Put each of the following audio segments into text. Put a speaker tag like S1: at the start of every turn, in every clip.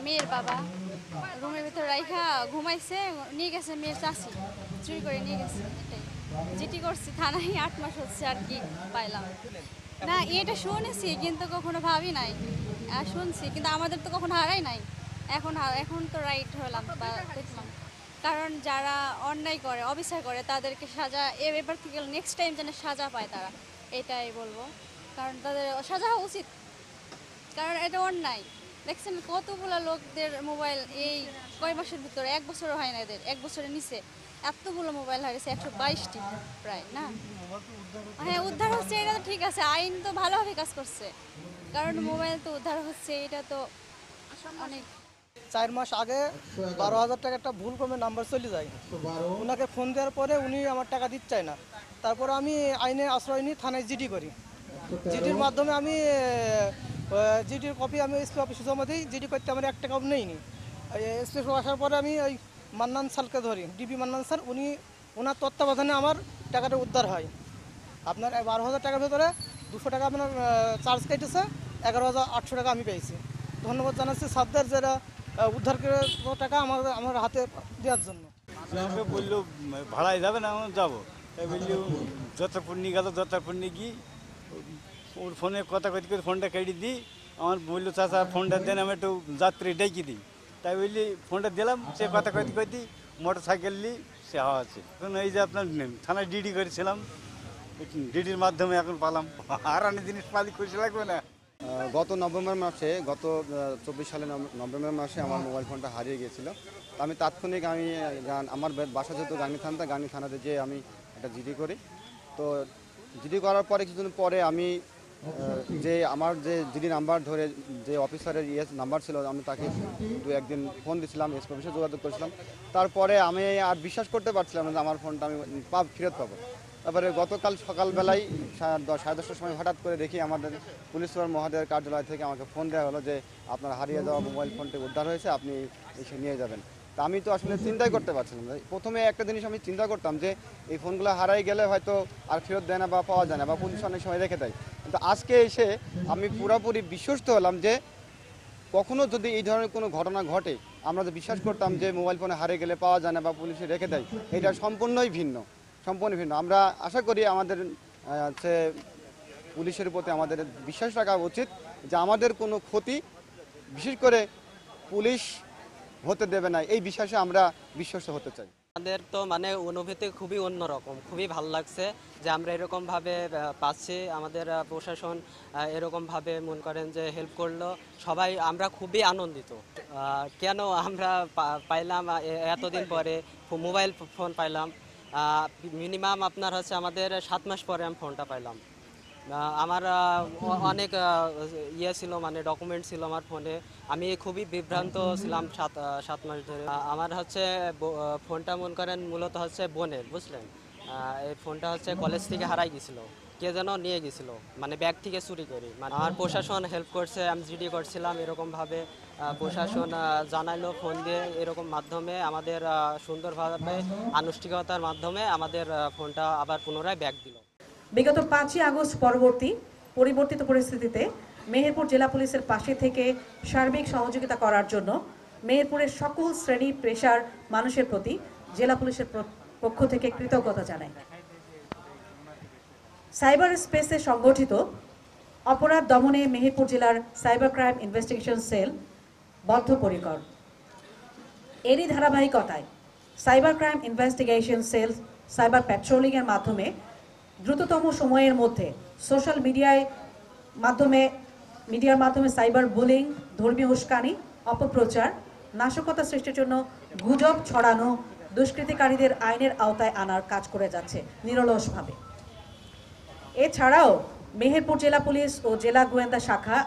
S1: মেয়ের বাবা রুমের ভিতরে রাইখা ঘুমাইছে, নিয়ে গেছে মেয়ের চাষি, চুরি করে নিয়ে গেছে। এটাই জিটি করছি থানায়, 8 মাস হচ্ছে আর কি পাইলাম না। এটা শুনেছি কিন্তু কখনো ভাবি নাই। শুনছি কিন্তু আমাদের তো কখনো হারাই নাই। এখন তো রাইট হলাম বা দেখলাম, কারণ যারা অন্যায় করে অবিচার করে তাদেরকে সাজা এবার থেকে নেক্সট টাইম যেন সাজা পায় তারা, এটাই বলবো। কারণ তাদের সাজা হওয়া উচিত, কারণ এটা অন্যায়। দেখছেন কতগুলো লোকদের মোবাইল এই কয় মাসের ভিতরে, 1 বছরও হয় না এদের, 1 বছরের নিচে এতগুলো মোবাইল হারিয়েছে, 122টি প্রায় না। হ্যাঁ উদ্ধার হচ্ছে, এটা তো ঠিক আছে, আইন তো ভালোভাবে কাজ করছে, কারণ মোবাইল তো উদ্ধার হচ্ছে, এটা তো অনেক।
S2: 4 মাস আগে 12,000 টাকা একটা ভুল ক্রমে নাম্বার চলে যায়। ওনাকে ফোন দেওয়ার পরে উনি আমার টাকা দিতে চায় না। তারপরে আমি আইনে আশ্রয় নিয়ে থানায় জিডি করি। জিডির মাধ্যমে আমি জিডির কপি আমি এসপি অফিসে জমা দিই। জিডি করতে আমার 1 টাকাও নেইনি। এসপি আসার পরে আমি ওই মান্নান স্যারকে ধরি, ডিবি মান্নান স্যার, ওনার তত্ত্বাবধানে আমার টাকাটা উদ্ধার হয়। আপনার 12,000 টাকার ভেতরে 200 টাকা আপনার চার্জ কেটেছে, 11,800 টাকা আমি পেয়েছি। ধন্যবাদ জানাচ্ছি স্যারদের, যারা উদ্ধার করে টাকা আমার হাতে দেওয়ার জন্য।
S3: আমাকে বললো ভাড়ায় যাবে না, আমি যাবো। তাই বললি যতক্ষণ নিয়ে গেল, যতক্ষণ নিয়ে গিয়ে ওর ফোনে কথা কথি করে ফোনটা কেটে দিই। আমার বললো চাচা ফোনটা দেন, আমি একটু যাত্রী ডেকে দিই। তাই বললি ফোনটা দিলাম, সে কথা কথি মোটর সাইকেল নিয়ে সে হাওয়া আছে। এখন এই যে আপনার থানায় ডিডি করেছিলাম, ডিডির মাধ্যমে এখন পালাম। আর অনেক জিনিস পালি খুশি লাগবে না।
S4: গত 24 সালে নভেম্বর মাসে আমার মোবাইল ফোনটা হারিয়ে গিয়েছিল। তো আমি তাৎক্ষণিক আমার বাসা যেহেতু গাংনী থানাতে যেয়ে আমি একটা জিডি করি। তো জিডি করার পরে কিছুদিন পরে আমি আমার যে জিডি নাম্বার ধরে যে অফিসারের নাম্বার ছিল, আমি তাকে 2-1 দিন ফোন দিয়েছিলাম, এসপি অফিসে যোগাযোগ করেছিলাম। তারপরে আমি আর বিশ্বাস করতে পারছিলাম না যে আমার ফোনটা আমি ফেরত পাবো। তারপরে গতকাল সকালবেলায় 10:30টার সময় হঠাৎ করে দেখি আমাদের পুলিশ সুপার মহোদয়ের কার্যালয় থেকে আমাকে ফোন দেওয়া হলো যে আপনার হারিয়ে যাওয়া মোবাইল ফোনটি উদ্ধার হয়েছে, আপনি এসে নিয়ে যাবেন। তা আমি তো আসলে চিন্তাই করতে পারছিলাম না। প্রথমে একটা জিনিস আমি চিন্তা করতাম যে এই ফোনগুলো হারাই গেলে হয়তো আর ফেরত দেয় না বা পাওয়া যায় না, বা পুলিশ অনেক সময় রেখে দেয়। কিন্তু আজকে এসে আমি পুরোপুরি বিশ্বস্ত হলাম যে কখনো যদি এই ধরনের কোনো ঘটনা ঘটে, আমরা যে বিশ্বাস করতাম যে মোবাইল ফোনে হারিয়ে গেলে পাওয়া যায় না বা পুলিশে রেখে দেয়, এটা সম্পূর্ণ ভিন্ন। আমরা আশা করি আমাদের পুলিশের প্রতি আমাদের বিশ্বাস রাখা উচিত যে আমাদের কোনো ক্ষতি বিশেষ করে পুলিশ হতে দেবে না, এই বিশ্বাসে আমরা বিশ্বস্ত হতে চাই।
S5: আমাদের তো মানে অনুভূতি খুবই অন্যরকম, খুবই ভালো লাগছে যে আমরা এরকমভাবে পাচ্ছি। আমাদের প্রশাসন এরকমভাবে মনে করেন যে হেল্প করলো, সবাই আমরা খুবই আনন্দিত। কেন আমরা পাইলাম এতদিন পরে মোবাইল ফোন পাইলাম, মিনিমাম আপনার হচ্ছে আমাদের 7 মাস পরে আমি ফোনটা পাইলাম। আমার অনেক ইয়ে ছিল, মানে ডকুমেন্ট ছিল আমার ফোনে, আমি খুবই বিভ্রান্ত ছিলাম 7 মাস ধরে। আমার হচ্ছে ফোনটা মনে করেন মূলত হচ্ছে বোনের, বুঝলেন। এই ফোনটা হচ্ছে কলেজ থেকে হারাই গেছিলো, কে যেন নিয়ে গেছিলো, মানে ব্যাগ থেকে চুরি করে। মানে আমার প্রশাসন হেল্প করছে, আমি জিডি করছিলাম, এরকমভাবে প্রশাসন জানাইলো ফোন দিয়ে, এরকম মাধ্যমে আমাদের সুন্দরভাবে আনুষ্ঠানিকতার মাধ্যমে আমাদের ফোনটা আবার পুনরায় ব্যাগ দিল।
S6: বিগত 5ই আগস্ট পরিবর্তিত পরিস্থিতিতে মেহেরপুর জেলা পুলিশের পাশে থেকে সার্বিক সহযোগিতা করার জন্য মেহেরপুরের সকল শ্রেণী পেশার মানুষের প্রতি জেলা পুলিশের পক্ষ থেকে কৃতজ্ঞতা জানাই। সাইবার স্পেসে সংগঠিত অপরাধ দমনে মেহেরপুর জেলার সাইবার ক্রাইম ইনভেস্টিগেশন সেল বদ্ধপরিকর। এরই ধারাবাহিকতায় cyber crime investigation cell cyber প্যাট্রোলিংয়ের মাধ্যমে দ্রুততম সময়ের মধ্যে সোশ্যাল মিডিয়ার মাধ্যমে সাইবার বুলিং, ধর্মীয় উস্কানি, অপপ্রচার, নাশকতা সৃষ্টির জন্য গুজব ছড়ানো দুষ্কৃতিকারীদের আইনের আওতায় আনার কাজ করে যাচ্ছে নিরলসভাবে। এছাড়াও মেহেরপুর জেলা পুলিশ ও জেলা গোয়েন্দা শাখা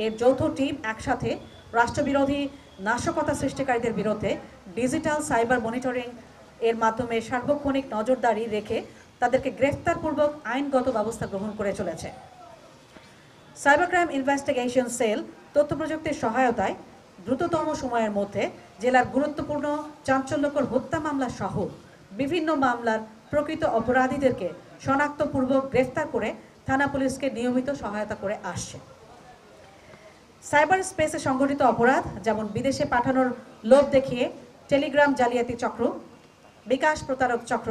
S6: এর যৌথ টিম একসাথে রাষ্ট্রবিরোধী নাশকতা সৃষ্টিকারীদের বিরুদ্ধে ডিজিটাল সাইবার মনিটরিং এর মাধ্যমে সার্বক্ষণিক নজরদারি রেখে তাদেরকে গ্রেফতারপূর্বক আইনগত ব্যবস্থা গ্রহণ করে চলেছে। সাইবার ক্রাইম ইনভেস্টিগেশন সেল তথ্য প্রযুক্তির সহায়তায় দ্রুততম সময়ের মধ্যে জেলার গুরুত্বপূর্ণ চাঞ্চল্যকর হত্যা মামলা সহ বিভিন্ন মামলার প্রকৃত অপরাধীদেরকে শনাক্তপূর্বক গ্রেফতার করে থানা পুলিশকে নিয়মিত সহায়তা করে আসছে। সাইবার স্পেসে সংগঠিত অপরাধ যেমন বিদেশে পাঠানোর লোভ দেখিয়ে টেলিগ্রাম জালিয়াতি চক্র, বিকাশ প্রতারক চক্র,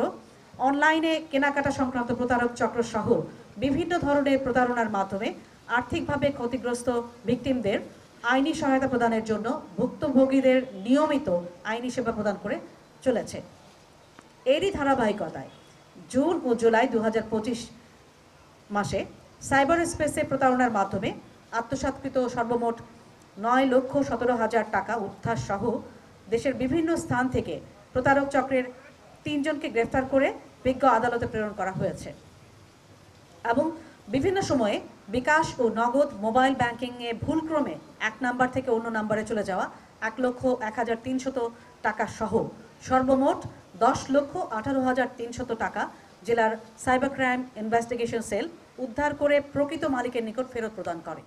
S6: অনলাইনে কেনাকাটা সংক্রান্ত প্রতারক চক্র সহ বিভিন্ন ধরনের প্রতারণার মাধ্যমে আর্থিকভাবে ক্ষতিগ্রস্ত ভিকটিমদের আইনি সহায়তা প্রদানের জন্য ভুক্তভোগীদের নিয়মিত আইনি সেবা প্রদান করে চলেছে। এরই ধারাবাহিকতায় জুন ও জুলাই 2025 মাসে সাইবার স্পেসে প্রতারণার মাধ্যমে আত্মসাৎকৃত সর্বমোট 9,17,000 টাকা উদ্ধার সহ দেশের বিভিন্ন স্থান থেকে প্রতারক চক্রের 3 জনকে গ্রেফতার করে বিজ্ঞ আদালতে প্রেরণ করা হয়েছে এবং বিভিন্ন সময়ে বিকাশ ও নগদ মোবাইল ব্যাংকিংয়ে ভুলক্রমে এক নাম্বার থেকে অন্য নাম্বারে চলে যাওয়া 1,01,300 টাকা সহ সর্বমোট 10,18,300 টাকা জেলার সাইবার ক্রাইম ইনভেস্টিগেশন সেল উদ্ধার করে প্রকৃত মালিকের নিকট ফেরত প্রদান করে।